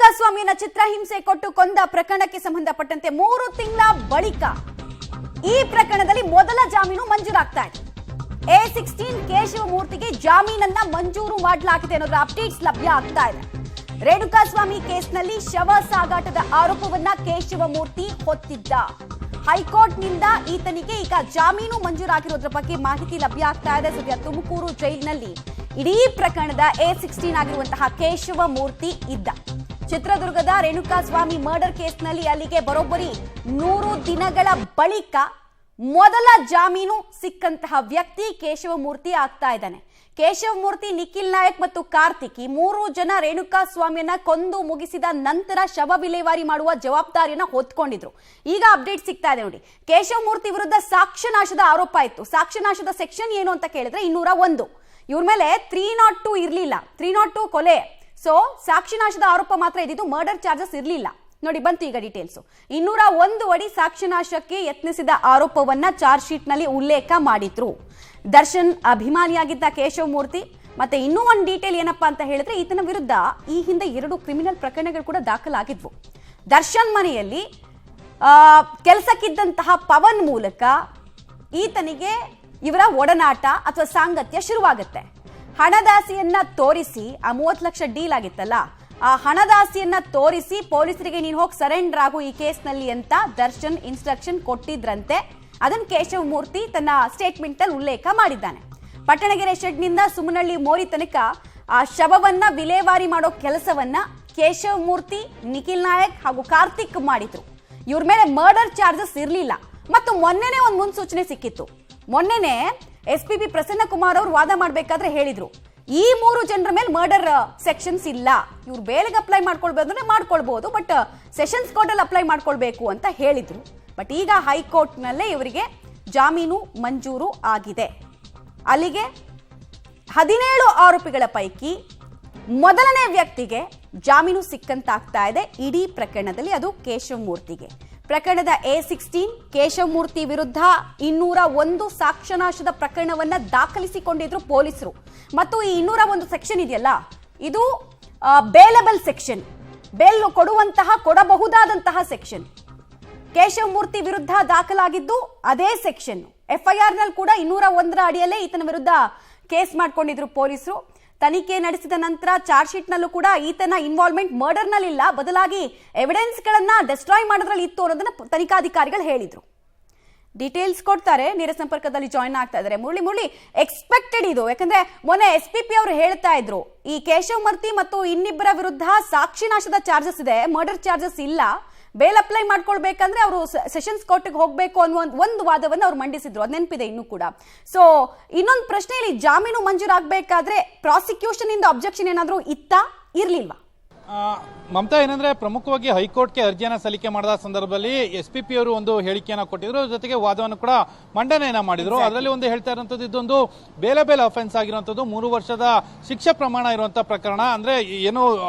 ರೇಣುಕಾಸ್ವಾಮಿಯನ್ನ ಚಿತ್ರಹಿಂಸೆ ಕೊಟ್ಟು ಕೊಂದ ಪ್ರಕರಣಕ್ಕೆ ಸಂಬಂಧಪಟ್ಟಂತೆ 3 ತಿಂಗಳ ಬಳಿಕ ಈ ಪ್ರಕರಣದಲ್ಲಿ ಮೊದಲ ಜಾಮೀನು ಮಂಜೂರಾಗ್ತಾ ಇದೆ. A16 ಕೇಶವಮೂರ್ತಿಗೆ ಜಾಮೀನನ್ನ ಮಂಜೂರು ಮಾಡಲಾಗಿದೆ ಅನ್ನೋದರ ಅಪ್ಡೇಟ್ಸ್ ಲಭ್ಯ ಆಗ್ತಾ ಇದೆ. ರೇಣುಕಾಸ್ವಾಮಿ ಕೇಸ್ನಲ್ಲಿ ಶವ ಸಾಗಾಟದ ಆರೋಪವನ್ನ ಕೇಶವಮೂರ್ತಿ ಹೊತ್ತಿದ್ದ. ಹೈಕೋರ್ಟ್ನಿಂದ ಈತನಿಗೆ ಈಗ ಜಾಮೀನು ಮಂಜೂರಾಗಿರೋದ್ರ ಬಗ್ಗೆ ಮಾಹಿತಿ ಲಭ್ಯ ಆಗ್ತಾ ಇದೆ. ಸದ್ಯ ತುಮಕೂರು ಜೈಲಿನಲ್ಲಿ ಇಡೀ ಪ್ರಕರಣದ A16 ಆಗಿರುವಂತಹ ಕೇಶವಮೂರ್ತಿ ಇದ್ದ. ಚಿತ್ರದುರ್ಗದ ರೇಣುಕಾಸ್ವಾಮಿ ಮರ್ಡರ್ ಕೇಸ್ನಲ್ಲಿ ಅಲ್ಲಿಗೆ ಬರೋಬ್ಬರಿ 100 ದಿನಗಳ ಬಳಿಕ ಮೊದಲ ಜಾಮೀನು ಸಿಕ್ಕಂತಹ ವ್ಯಕ್ತಿ ಕೇಶವಮೂರ್ತಿ ಆಗ್ತಾ ಇದ್ದಾನೆ. ಕೇಶವಮೂರ್ತಿ, ನಿಖಿಲ್ ನಾಯಕ್ ಮತ್ತು ಕಾರ್ತಿಕ್ ಈ 3 ಜನ ರೇಣುಕಾಸ್ವಾಮಿಯನ್ನ ಕೊಂದು ಮುಗಿಸಿದ ನಂತರ ಶವ ವಿಲೇವಾರಿ ಮಾಡುವ ಜವಾಬ್ದಾರಿಯನ್ನ ಹೊತ್ಕೊಂಡಿದ್ರು. ಈಗ ಅಪ್ಡೇಟ್ ಸಿಗ್ತಾ ಇದೆ ನೋಡಿ. ಕೇಶವಮೂರ್ತಿ ವಿರುದ್ಧ ಸಾಕ್ಷ್ಯನಾಶದ ಆರೋಪ ಇತ್ತು. ಸಾಕ್ಷ್ಯನಾಶದ ಸೆಕ್ಷನ್ ಏನು ಅಂತ ಕೇಳಿದ್ರೆ 201. ಇವ್ರ ಮೇಲೆ 302 ಇರ್ಲಿಲ್ಲ. 302 ಕೊಲೆ. ಸೊ ಸಾಕ್ಷ್ಯನಾಶದ ಆರೋಪ ಮಾತ್ರ ಇದ್ದಿದ್ದು, ಮರ್ಡರ್ ಚಾರ್ಜಸ್ ಇರ್ಲಿಲ್ಲ. ನೋಡಿ ಬಂತು ಈಗ ಡೀಟೇಲ್ಸ್. 201 ಅಡಿ ಸಾಕ್ಷ್ಯನಾಶಕ್ಕೆ ಯತ್ನಿಸಿದ ಆರೋಪವನ್ನ ಚಾರ್ಜ್ ಶೀಟ್ ನಲ್ಲಿ ಉಲ್ಲೇಖ ಮಾಡಿದ್ರು. ದರ್ಶನ್ ಅಭಿಮಾನಿಯಾಗಿದ್ದ ಕೇಶವಮೂರ್ತಿ. ಮತ್ತೆ ಇನ್ನೂ ಒಂದು ಡೀಟೇಲ್ ಏನಪ್ಪಾ ಅಂತ ಹೇಳಿದ್ರೆ, ಈತನ ವಿರುದ್ಧ ಈ ಹಿಂದೆ 2 ಕ್ರಿಮಿನಲ್ ಪ್ರಕರಣಗಳು ಕೂಡ ದಾಖಲಾಗಿದ್ವು. ದರ್ಶನ್ ಮನೆಯಲ್ಲಿ ಕೆಲಸಕ್ಕಿದ್ದಂತಹ ಪವನ್ ಮೂಲಕ ಈತನಿಗೆ ಇವರ ಒಡನಾಟ ಅಥವಾ ಸಾಂಗತ್ಯ ಶುರುವಾಗುತ್ತೆ. ಹಣದಾಸೆಯನ್ನ ತೋರಿಸಿ, ಆ 30 ಲಕ್ಷ ಡೀಲ್ ಆಗಿತ್ತಲ್ಲ, ಆ ಹಣದಾಸೆಯನ್ನ ತೋರಿಸಿ ಪೊಲೀಸರಿಗೆ ನೀನು ಹೋಗಿ ಸರೆಂಡರ್ ಆಗು ಈ ಕೇಸ್ನಲ್ಲಿ ಅಂತ ದರ್ಶನ್ ಇನ್ಸ್ಟ್ರಕ್ಷನ್ ಕೊಟ್ಟಿದ್ರಂತೆ. ಅದನ್ನು ಕೇಶವಮೂರ್ತಿ ತನ್ನ ಸ್ಟೇಟ್ಮೆಂಟ್ ಅಲ್ಲಿ ಉಲ್ಲೇಖ ಮಾಡಿದ್ದಾನೆ. ಪಟ್ಟಣಗೆರೆ ಶೆಡ್ನಿಂದ ಸುಮನಹಳ್ಳಿ ಮೋರಿ ತನಕ ಆ ಶವವನ್ನ ವಿಲೇವಾರಿ ಮಾಡೋ ಕೆಲಸವನ್ನ ಕೇಶವಮೂರ್ತಿ, ನಿಖಿಲ್ ನಾಯಕ್ ಹಾಗೂ ಕಾರ್ತಿಕ್ ಮಾಡಿದ್ರು. ಇವ್ರ ಮೇಲೆ ಮರ್ಡರ್ ಚಾರ್ಜಸ್ ಇರಲಿಲ್ಲ. ಮತ್ತು ಮೊನ್ನೆನೇ ಒಂದು ಮುನ್ಸೂಚನೆ ಸಿಕ್ಕಿತ್ತು. ಮೊನ್ನೆನೆ SPP ಪ್ರಸನ್ನ ಕುಮಾರ್ ಅವರು ವಾದ ಮಾಡಬೇಕಾದ್ರೆ ಹೇಳಿದ್ರು, ಈ 3 ಜನರ ಮೇಲೆ ಮರ್ಡರ್ ಸೆಕ್ಷನ್ಸ್ ಇಲ್ಲ, ಇವ್ರು ಬೇಲೆಗೆ ಅಪ್ಲೈ ಮಾಡ್ಕೊಳ್ಬಹುದು ಅಂದ್ರೆ ಮಾಡ್ಕೊಳ್ಬಹುದು, ಬಟ್ ಸೆಷನ್ಸ್ ಕೋರ್ಟ್ ಅಲ್ಲಿ ಅಪ್ಲೈ ಮಾಡ್ಕೊಳ್ಬೇಕು ಅಂತ ಹೇಳಿದ್ರು. ಬಟ್ ಈಗ ಹೈಕೋರ್ಟ್ ನಲ್ಲೇ ಇವರಿಗೆ ಜಾಮೀನು ಮಂಜೂರು ಆಗಿದೆ. ಅಲ್ಲಿಗೆ 17 ಆರೋಪಿಗಳ ಪೈಕಿ ಮೊದಲನೇ ವ್ಯಕ್ತಿಗೆ ಜಾಮೀನು ಸಿಕ್ಕಂತಾಗ್ತಾ ಇದೆ ಇಡೀ ಪ್ರಕರಣದಲ್ಲಿ. ಅದು ಕೇಶವಮೂರ್ತಿಗೆ. ಪ್ರಕರಣದ A16 ಕೇಶವಮೂರ್ತಿ ವಿರುದ್ಧ 201 ಸಾಕ್ಷ್ಯನಾಶದ ಪ್ರಕರಣವನ್ನ ದಾಖಲಿಸಿಕೊಂಡಿದ್ರು ಪೊಲೀಸರು. ಮತ್ತು ಈ 201 ಸೆಕ್ಷನ್ ಇದೆಯಲ್ಲ, ಇದು ಬೇಲಬಲ್ ಸೆಕ್ಷನ್, ಬೇಲ್ ಕೊಡಬಹುದಾದಂತಹ ಸೆಕ್ಷನ್. ಕೇಶವಮೂರ್ತಿ ವಿರುದ್ಧ ದಾಖಲಾಗಿದ್ದು ಅದೇ ಸೆಕ್ಷನ್. FIR ನಲ್ಲಿ ಕೂಡ 201 ಅಡಿಯಲ್ಲೇ ಈತನ ವಿರುದ್ಧ ಕೇಸ್ ಮಾಡ್ಕೊಂಡಿದ್ರು ಪೊಲೀಸರು. ತನಿಖೆ ನಡೆಸಿದ ನಂತರ ಚಾರ್ಜ್ ಶೀಟ್ ನಲ್ಲೂ ಕೂಡ ಈತನ ಇನ್ವಾಲ್ವ್ಮೆಂಟ್ ಮರ್ಡರ್ ನಲ್ಲಿ ಇಲ್ಲ, ಬದಲಾಗಿ ಎವಿಡೆನ್ಸ್ ಗಳನ್ನ ಡಿಸ್ಟ್ರಾಯ್ ಮಾಡೋದ್ರಲ್ಲಿ ಇತ್ತು ಅನ್ನೋದನ್ನ ತನಿಖಾಧಿಕಾರಿಗಳು ಹೇಳಿದ್ರು. ಡೀಟೇಲ್ಸ್ ಕೊಡ್ತಾರೆ. ನೇರ ಸಂಪರ್ಕದಲ್ಲಿ ಜಾಯಿನ್ ಆಗ್ತಾ ಇದ್ದಾರೆ ಮುರಳಿ. ಎಕ್ಸ್ಪೆಕ್ಟೆಡ್ ಇದು, ಯಾಕಂದ್ರೆ ಮೊನ್ನೆ SPP ಅವರು ಹೇಳ್ತಾ ಇದ್ರು, ಈ ಕೇಶವಮೂರ್ತಿ ಮತ್ತು ಇನ್ನಿಬ್ಬರ ವಿರುದ್ಧ ಸಾಕ್ಷಿನಾಶದ ಚಾರ್ಜಸ್ ಇದೆ, ಮರ್ಡರ್ ಚಾರ್ಜಸ್ ಇಲ್ಲ, ಬೇಲ್ ಅಪ್ಲೈ ಮಾಡ್ಕೊಳ್ಬೇಕಂದ್ರೆ ಅವರು ಸೆಷನ್ಸ್ ಕೋರ್ಟ್ಗೆ ಹೋಗಬೇಕು ಅನ್ನುವ ಒಂದು ವಾದವನ್ನು ಅವ್ರು ಮಂಡಿಸಿದ್ರು. ಅದು ನೆನಪಿದೆ ಇನ್ನೂ ಕೂಡ. ಸೊ ಇನ್ನೊಂದು ಪ್ರಶ್ನೆ, ಇಲ್ಲಿ ಜಾಮೀನು ಮಂಜೂರಾಗಬೇಕಾದ್ರೆ ಪ್ರಾಸಿಕ್ಯೂಷನ್ ಇಂದ ಅಬ್ಜೆಕ್ಷನ್ ಏನಾದರೂ ಇತ್ತಾ, ಇರ್ಲಿಲ್ವಾ? ಮಮತಾ, ಏನಂದ್ರೆ ಪ್ರಮುಖವಾಗಿ ಹೈಕೋರ್ಟ್ಗೆ ಅರ್ಜಿಯನ್ನ ಸಲ್ಲಿಕೆ ಮಾಡಿದ ಸಂದರ್ಭದಲ್ಲಿ SPP ಅವರು ಒಂದು ಹೇಳಿಕೆಯನ್ನ ಕೊಟ್ಟಿದ್ರು, ಜೊತೆಗೆ ವಾದವನ್ನು ಕೂಡ ಮಂಡನೆಯನ್ನ ಮಾಡಿದ್ರು. ಅದರಲ್ಲಿ ಒಂದು ಹೇಳ್ತಾ ಇರುವಂತದ್ದು, ಇದೊಂದು ಬೇಲ್ ಅಫೆನ್ಸ್ ಆಗಿರುವಂತದ್ದು, 3 ವರ್ಷದ ಶಿಕ್ಷೆ ಪ್ರಮಾಣ ಇರುವಂತಹ ಪ್ರಕರಣ. ಅಂದ್ರೆ ಏನು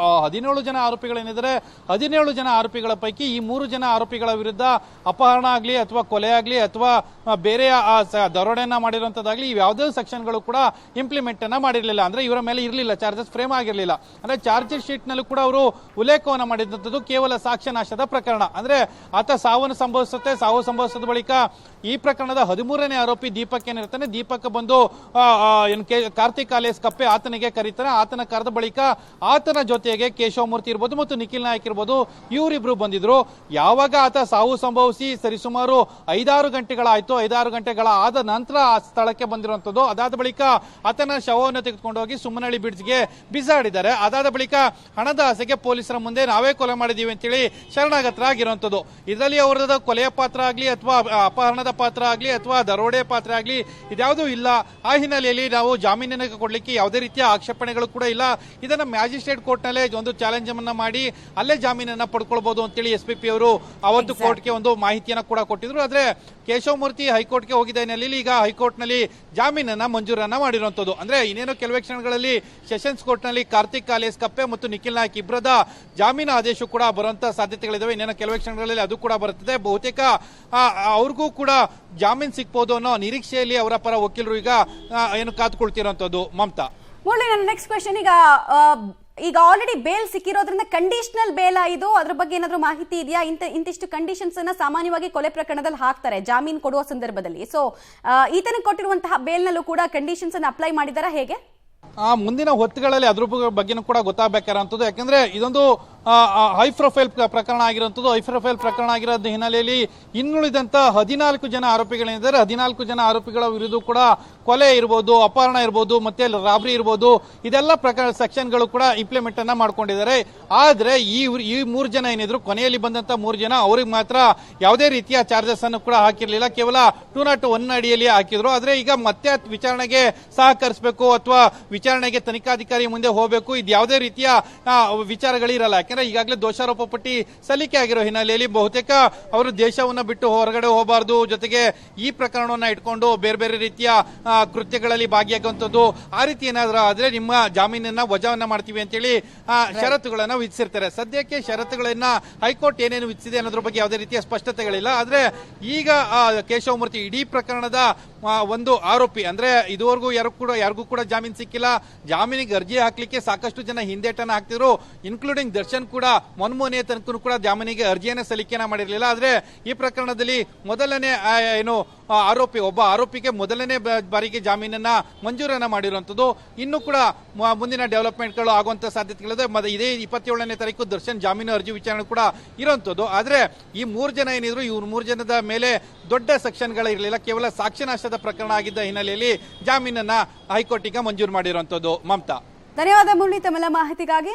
17 ಜನ ಆರೋಪಿಗಳೇನಿದ್ದಾರೆ, 17 ಜನ ಆರೋಪಿಗಳ ಪೈಕಿ ಈ 3 ಜನ ಆರೋಪಿಗಳ ವಿರುದ್ಧ ಅಪಹರಣ ಆಗ್ಲಿ ಅಥವಾ ಕೊಲೆ ಆಗ್ಲಿ ಅಥವಾ ಬೇರೆ ದರೋಡೆಯನ್ನ ಮಾಡಿರುವಂತದ್ದಾಗ್ಲಿ ಯಾವುದೇ ಸೆಕ್ಷನ್ಗಳು ಕೂಡ ಇಂಪ್ಲಿಮೆಂಟ್ ಅನ್ನ ಮಾಡಿರಲಿಲ್ಲ. ಅಂದ್ರೆ ಇವರ ಮೇಲೆ ಇರಲಿಲ್ಲ, ಚಾರ್ಜಸ್ ಫ್ರೇಮ್ ಆಗಿರಲಿಲ್ಲ. ಅಂದ್ರೆ ಚಾರ್ಜ್ ಶೀಟ್ ನಲ್ಲೂ ಕೂಡ ಅವರು ಉಲ್ಲೇಖವನ್ನು ಮಾಡಿದಂಥದ್ದು ಕೇವಲ ಸಾಕ್ಷ್ಯನಾಶದ ಪ್ರಕರಣ. ಅಂದ್ರೆ ಆತ ಸಾವು ಸಂಭವಿಸಿದ ಬಳಿಕ ಈ ಪ್ರಕರಣದ 13ನೇ ಆರೋಪಿ ದೀಪಕ್ ಏನಿರ್ತಾನೆ, ದೀಪಕ್ ಬಂದು ಕಾರ್ತಿಕ್ ಅಲಿಯಾಸ್ ಕಪ್ಪೆ ಆತನಿಗೆ ಕರೀತಾನೆ. ಆತನ ಕರೆದ ಬಳಿಕ ಆತನ ಜೊತೆಗೆ ಕೇಶವಮೂರ್ತಿ ಇರ್ಬೋದು ಮತ್ತು ನಿಖಿಲ್ ನಾಯಕ್ ಇರ್ಬೋದು, ಇವರಿಬ್ರು ಬಂದಿದ್ರು. ಯಾವಾಗ ಆತ ಸಾವು ಸಂಭವಿಸಿ ಸರಿಸುಮಾರು 5-6 ಗಂಟೆಗಳಾಯ್ತು, 5-6 ಗಂಟೆಗಳ ಆದ ನಂತರ ಆ ಸ್ಥಳಕ್ಕೆ ಬಂದಿರುವಂತದ್ದು. ಅದಾದ ಬಳಿಕ ಆತನ ಶವವನ್ನು ತೆಗೆದುಕೊಂಡು ಹೋಗಿ ಸುಮನಹಳ್ಳಿ ಬ್ರಿಡ್ಜ್ಗೆ ಬಿಸಾಡಿದ್ದಾರೆ. ಅದಾದ ಬಳಿಕ ಹಣದ ಆಸೆಗೆ ಪೊಲೀಸರ ಮುಂದೆ ನಾವೇ ಕೊಲೆ ಮಾಡಿದೀವಿ ಅಂತೇಳಿ ಶರಣಾಗತರಾಗಿರುವಂತದ್ದು. ಇದರಲ್ಲಿ ಅವರದ ಕೊಲೆಯ ಪಾತ್ರ ಆಗ್ಲಿ ಅಥವಾ ಅಪಹರಣದ ಪಾತ್ರ ಆಗ್ಲಿ ಅಥವಾ ದರೋಡೆ ಪಾತ್ರ ಆಗ್ಲಿ ಇದ್ಯಾವುದೂ ಇಲ್ಲ. ಆ ಹಿನ್ನೆಲೆಯಲ್ಲಿ ನಾವು ಜಾಮೀನನ್ನು ಕೊಡ್ಲಿಕ್ಕೆ ಯಾವುದೇ ರೀತಿಯ ಆಕ್ಷೇಪಣೆಗಳು ಕೂಡ ಇಲ್ಲ. ಇದನ್ನ ಮ್ಯಾಜಿಸ್ಟ್ರೇಟ್ ಕೋರ್ಟ್ ನಲ್ಲೇ ಒಂದು ಚಾಲೆಂಜ್ ಅನ್ನ ಮಾಡಿ ಅಲ್ಲೇ ಜಾಮೀನನ್ನ ಪಡ್ಕೊಳ್ಬಹುದು ಅಂತೇಳಿ SPP ಅವರು ಅವತ್ತು ಕೋರ್ಟ್ಗೆ ಒಂದು ಮಾಹಿತಿಯನ್ನ ಕೂಡ ಕೊಟ್ಟಿದ್ರು. ಆದ್ರೆ ಕೇಶವಮೂರ್ತಿ ಹೈಕೋರ್ಟ್ಗೆ ಹೋಗಿದ್ದ ಹಿನ್ನೆಲೆಯಲ್ಲಿ ಈಗ ಹೈಕೋರ್ಟ್ ನಲ್ಲಿ ಜಾಮೀನನ್ನ ಮಂಜೂರನ್ನ ಮಾಡಿರುವಂತದ್ದು. ಅಂದ್ರೆ ಇನ್ನೇನು ಕೆಲವೇ ಕ್ಷಣಗಳಲ್ಲಿ ಸೆಷನ್ಸ್ ಕೋರ್ಟ್ ನಲ್ಲಿ ಕಾರ್ತಿಕ್ ಅಲಿಯಾಸ್ ಕಪ್ಪೆ ಮತ್ತು ನಿಖಿಲ್ ನಾಯಕ್ ಇಬ್ಬರದ ಜಾಮೀನು ಆದೇಶ ಕೂಡ ಬರುವಂತ ಸಾಧ್ಯತೆಗಳಿದಾವೆ. ಇನ್ನೇನು ಕೆಲವೇ ಕ್ಷಣಗಳಲ್ಲಿ ಅದು ಕೂಡ ಬರುತ್ತದೆ. ಬಹುತೇಕ ಅವ್ರಿಗೂ ಕೂಡ ಜಾಮೀನು ಸಿಕ್ಬಹುದು ಅನ್ನೋ ನಿರೀಕ್ಷೆಯಲ್ಲಿ ಅವರ ಪರ ವಕೀಲರು ಈಗ ಏನು ಕಾದುಕೊಳ್ತಿರುವಂತದ್ದು. ಮಮತಾ, ಮುರಳಿ, ನನ್ನ ನೆಕ್ಸ್ಟ್ ಕ್ವೆಶ್ಚನ್, ಈಗ ಈಗ ಆಲ್ರೆಡಿ ಬೇಲ್ ಸಿಕ್ಕಿರೋದ್ರಿಂದ ಕಂಡೀಷನಲ್ ಬೇಲ ಇದು, ಅದ್ರ ಬಗ್ಗೆ ಏನಾದ್ರು ಮಾಹಿತಿ ಇದೆಯಾ? ಇಂತಿಷ್ಟು ಕಂಡೀಷನ್ಸ್ ಅನ್ನ ಸಾಮಾನ್ಯವಾಗಿ ಕೊಲೆ ಪ್ರಕರಣದಲ್ಲಿ ಹಾಕ್ತಾರೆ ಜಾಮೀನು ಕೊಡುವ ಸಂದರ್ಭದಲ್ಲಿ. ಸೊ ಈತನಿಗೆ ಕೊಟ್ಟಿರುವಂತಹ ಬೇಲ್ನಲ್ಲೂ ಕೂಡ ಕಂಡೀಷನ್ಸ್ ಅನ್ನು ಅಪ್ಲೈ ಮಾಡಿದಾರಾ ಹೇಗೆ? ಮುಂದಿನ ಹೊತ್ತುಗಳಲ್ಲಿ ಅದ್ರ ಬಗ್ಗೆನೂ ಕೂಡ ಗೊತ್ತಾಗಬೇಕಾರಂಥದ್ದು. ಯಾಕಂದ್ರೆ ಇದೊಂದು ಹೈ ಪ್ರೊಫೈಲ್ ಪ್ರಕರಣ ಆಗಿರುವಂಥದ್ದು. ಹೈ ಪ್ರೊಫೈಲ್ ಪ್ರಕರಣ ಆಗಿರೋದ್ ಹಿನ್ನೆಲೆಯಲ್ಲಿ ಇನ್ನುಳಿದಂತ 14 ಜನ ಆರೋಪಿಗಳೇನಿದ್ದಾರೆ, 14 ಜನ ಆರೋಪಿಗಳ ವಿರುದ್ಧ ಕೂಡ ಕೊಲೆ ಇರ್ಬೋದು, ಅಪಹರಣ ಇರ್ಬೋದು, ಮತ್ತೆ ರಾಬರಿ ಇರ್ಬೋದು, ಇದೆಲ್ಲ ಪ್ರಕರಣ ಸೆಕ್ಷನ್ಗಳು ಕೂಡ ಇಂಪ್ಲಿಮೆಂಟ್ ಅನ್ನ ಮಾಡ್ಕೊಂಡಿದ್ದಾರೆ. ಆದ್ರೆ ಈ 3 ಜನ ಏನಿದ್ರು, ಕೊನೆಯಲ್ಲಿ ಬಂದಂತ 3 ಜನ, ಅವ್ರಿಗೆ ಮಾತ್ರ ಯಾವುದೇ ರೀತಿಯ ಚಾರ್ಜಸ್ ಅನ್ನು ಕೂಡ ಹಾಕಿರ್ಲಿಲ್ಲ, ಕೇವಲ 201 ಅಡಿಯಲ್ಲಿ ಹಾಕಿದ್ರು. ಆದ್ರೆ ಈಗ ಮತ್ತೆ ವಿಚಾರಣೆಗೆ ಸಹಕರಿಸಬೇಕು ಅಥವಾ ವಿಚಾರಣೆಗೆ ತನಿಖಾಧಿಕಾರಿ ಮುಂದೆ ಹೋಗಬೇಕು, ಇದು ಯಾವುದೇ ರೀತಿಯ ವಿಚಾರಗಳಿರಲ್ಲ. ಯಾಕಂದ್ರೆ ಈಗಾಗಲೇ ದೋಷಾರೋಪ ಪಟ್ಟಿ ಸಲ್ಲಿಕೆ ಆಗಿರೋ ಹಿನ್ನೆಲೆಯಲ್ಲಿ ಬಹುತೇಕ ಅವರು ದೇಶವನ್ನ ಬಿಟ್ಟು ಹೊರಗಡೆ ಹೋಗಬಾರದು, ಜೊತೆಗೆ ಈ ಪ್ರಕರಣವನ್ನ ಇಟ್ಕೊಂಡು ಬೇರೆ ಬೇರೆ ರೀತಿಯ ಕೃತ್ಯಗಳಲ್ಲಿ ಭಾಗಿಯಾಗುವಂಥದ್ದು, ಆ ರೀತಿ ಏನಾದ್ರೂ ಆದ್ರೆ ನಿಮ್ಮ ಜಾಮೀನನ್ನ ವಜಾವನ್ನ ಮಾಡ್ತೀವಿ ಅಂತೇಳಿ ಷರತ್ತುಗಳನ್ನ ವಿಧಿಸಿರ್ತಾರೆ. ಸದ್ಯಕ್ಕೆ ಷರತ್ತುಗಳನ್ನ ಹೈಕೋರ್ಟ್ ಏನೇನು ವಿಧಿಸಿದೆ ಅನ್ನೋದ್ರ ಬಗ್ಗೆ ಯಾವುದೇ ರೀತಿಯ ಸ್ಪಷ್ಟತೆಗಳಿಲ್ಲ. ಆದ್ರೆ ಈಗ ಕೇಶವಮೂರ್ತಿ ಇಡೀ ಪ್ರಕರಣದ ಒಂದು ಆರೋಪಿ, ಅಂದ್ರೆ ಇದುವರೆಗೂ ಯಾರಿಗೂ ಕೂಡ ಜಾಮೀನು ಸಿಕ್ಕಿಲ್ಲ. ಜಾಮೀನಿಗೆ ಅರ್ಜಿ ಹಾಕ್ಲಿಕ್ಕೆ ಸಾಕಷ್ಟು ಜನ ಹಿಂದೇಟನ್ನ ಹಾಕ್ತಿದ್ರು, ಇನ್ಕ್ಲೂಡಿಂಗ್ ದರ್ಶನ್ ಕೂಡ ಮೊನ್ನೆ ತನಕ ಕೂಡ ಜಾಮೀನಿಗೆ ಅರ್ಜಿಯನ್ನ ಸಲ್ಲಿಕೆಯನ್ನ ಮಾಡಿರಲಿಲ್ಲ. ಆದ್ರೆ ಈ ಪ್ರಕರಣದಲ್ಲಿ ಮೊದಲನೇ ಒಬ್ಬ ಆರೋಪಿಗೆ ಮೊದಲನೇ ಬಾರಿಗೆ ಜಾಮೀನನ್ನ ಮಂಜೂರನ್ನ ಮಾಡಿರುವಂತದ್ದು. ಇನ್ನು ಕೂಡ ಮುಂದಿನ ಡೆವಲಪ್ಮೆಂಟ್ಗಳು ಆಗುವಂತ ಸಾಧ್ಯತೆಗಳಿದೆ. ಇದೇ 27ನೇ ತಾರೀಕು ದರ್ಶನ್ ಜಾಮೀನು ಅರ್ಜಿ ವಿಚಾರಣೆ ಕೂಡ ಇರುವಂತದ್ದು. ಆದ್ರೆ ಈ 3 ಜನ ಏನಿದ್ರು, ಇವ್ರು 3 ಜನದ ಮೇಲೆ ದೊಡ್ಡ ಸೆಕ್ಷನ್ಗಳಿರಲಿಲ್ಲ, ಕೇವಲ ಸಾಕ್ಷ್ಯನಾಶದ ಪ್ರಕರಣ ಆಗಿದ್ದ ಹಿನ್ನೆಲೆಯಲ್ಲಿ ಜಾಮೀನನ್ನ ಹೈಕೋರ್ಟ್ ಈಗ ಮಂಜೂರು ಮಾಡಿರುವಂತದ್ದು. ಮಮತಾ, ಧನ್ಯವಾದ ಮುರಳಿ ತಮ್ಮೆಲ್ಲ ಮಾಹಿತಿಗಾಗಿ.